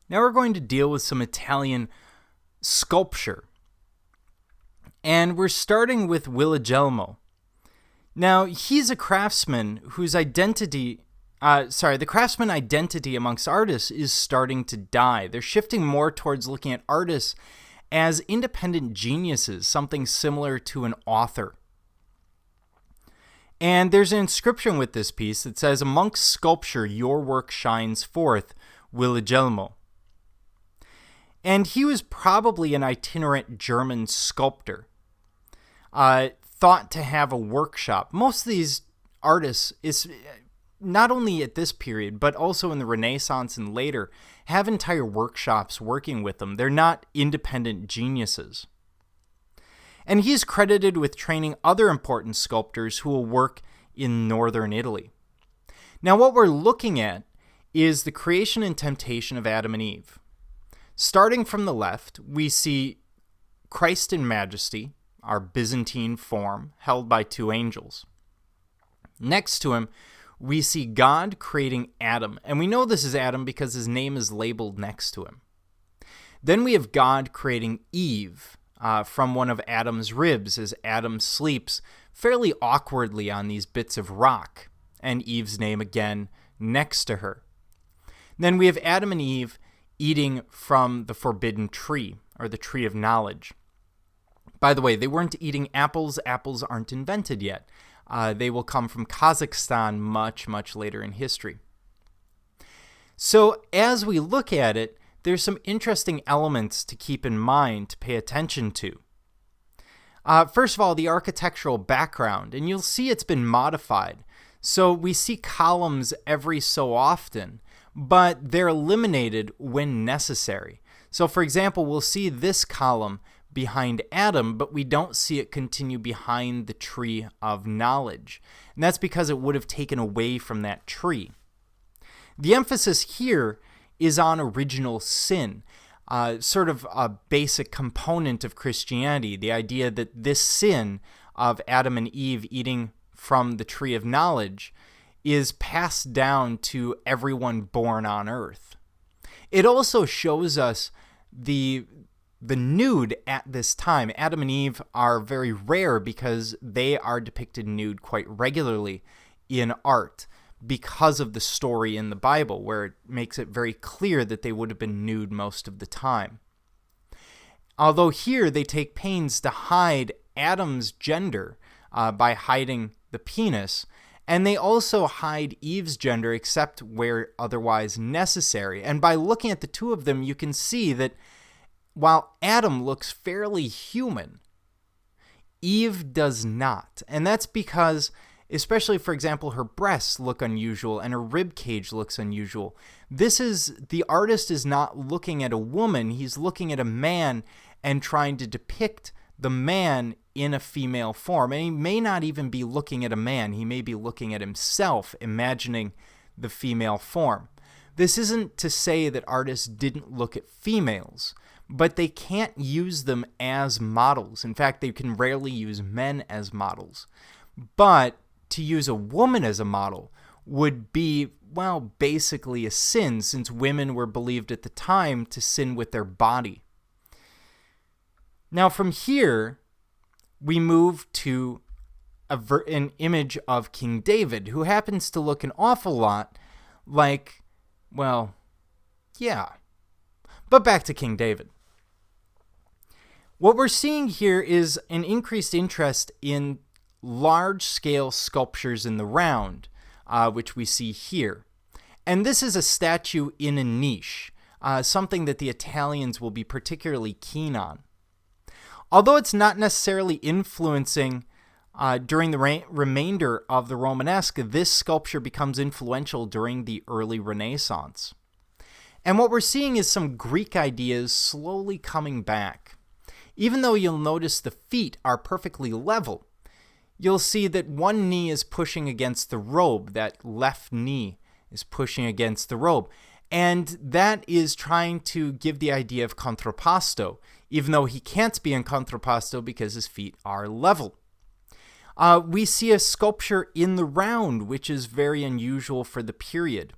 Now we're going to deal with some Italian sculpture. And we're starting with Adelmo. Now, he's a craftsman whose the craftsman identity amongst artists is starting to die. They're shifting more towards looking at artists as independent geniuses, something similar to an author. And there's an inscription with this piece that says, "Amongst sculpture, your work shines forth, Adelmo." And he was probably an itinerant German sculptor, thought to have a workshop. Most of these artists, is not only at this period, but also in the Renaissance and later, have entire workshops working with them. They're not independent geniuses. And he's credited with training other important sculptors who will work in northern Italy. Now, what we're looking at is the creation and temptation of Adam and Eve. Starting from the left, we see Christ in majesty, our Byzantine form, held by two angels. Next to him, we see God creating Adam, and we know this is Adam because his name is labeled next to him. Then we have God creating Eve from one of Adam's ribs as Adam sleeps fairly awkwardly on these bits of rock, and Eve's name again next to her. Then we have Adam and Eve eating from the forbidden tree, or the tree of knowledge. By the way, they weren't eating apples. Apples aren't invented yet. They will come from Kazakhstan much, much later in history. So as we look at it, there's some interesting elements to keep in mind, to pay attention to. First of all, the architectural background, and you'll see it's been modified. So we see columns every so often, but they're eliminated when necessary. So for example, we'll see this column behind Adam, but we don't see it continue behind the tree of knowledge. And that's because it would have taken away from that tree. The emphasis here is on original sin, sort of a basic component of Christianity, the idea that this sin of Adam and Eve eating from the tree of knowledge is passed down to everyone born on earth. It also shows us the nude at this time. Adam and Eve are very rare because they are depicted nude quite regularly in art because of the story in the Bible, where it makes it very clear that they would have been nude most of the time. Although here they take pains to hide Adam's gender by hiding the penis, and they also hide Eve's gender except where otherwise necessary. And by looking at the two of them, you can see that while Adam looks fairly human, Eve does not. And that's because, especially, for example, her breasts look unusual and her rib cage looks unusual. The artist is not looking at a woman, he's looking at a man and trying to depict the man in a female form. And he may not even be looking at a man, he may be looking at himself, imagining the female form. This isn't to say that artists didn't look at females, but they can't use them as models. In fact, they can rarely use men as models. But to use a woman as a model would be, well, basically a sin, since women were believed at the time to sin with their body. Now from here, we move to an image of King David, who happens to look an awful lot like, well, yeah. But back to King David. What we're seeing here is an increased interest in large-scale sculptures in the round, which we see here. And this is a statue in a niche, something that the Italians will be particularly keen on. Although it's not necessarily influencing during the remainder of the Romanesque, this sculpture becomes influential during the early Renaissance. And what we're seeing is some Greek ideas slowly coming back. Even though you'll notice the feet are perfectly level, you'll see that one knee is pushing against the robe, that left knee is pushing against the robe. And that is trying to give the idea of contrapposto, even though he can't be in contrapposto because his feet are level. We see a sculpture in the round, which is very unusual for the period.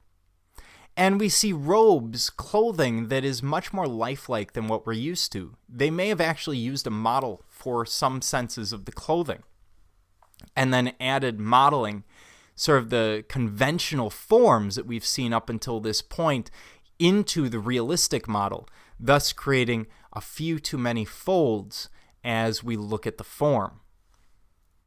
And we see robes, clothing that is much more lifelike than what we're used to. They may have actually used a model for some senses of the clothing and then added modeling, sort of the conventional forms that we've seen up until this point, into the realistic model, thus creating a few too many folds as we look at the form.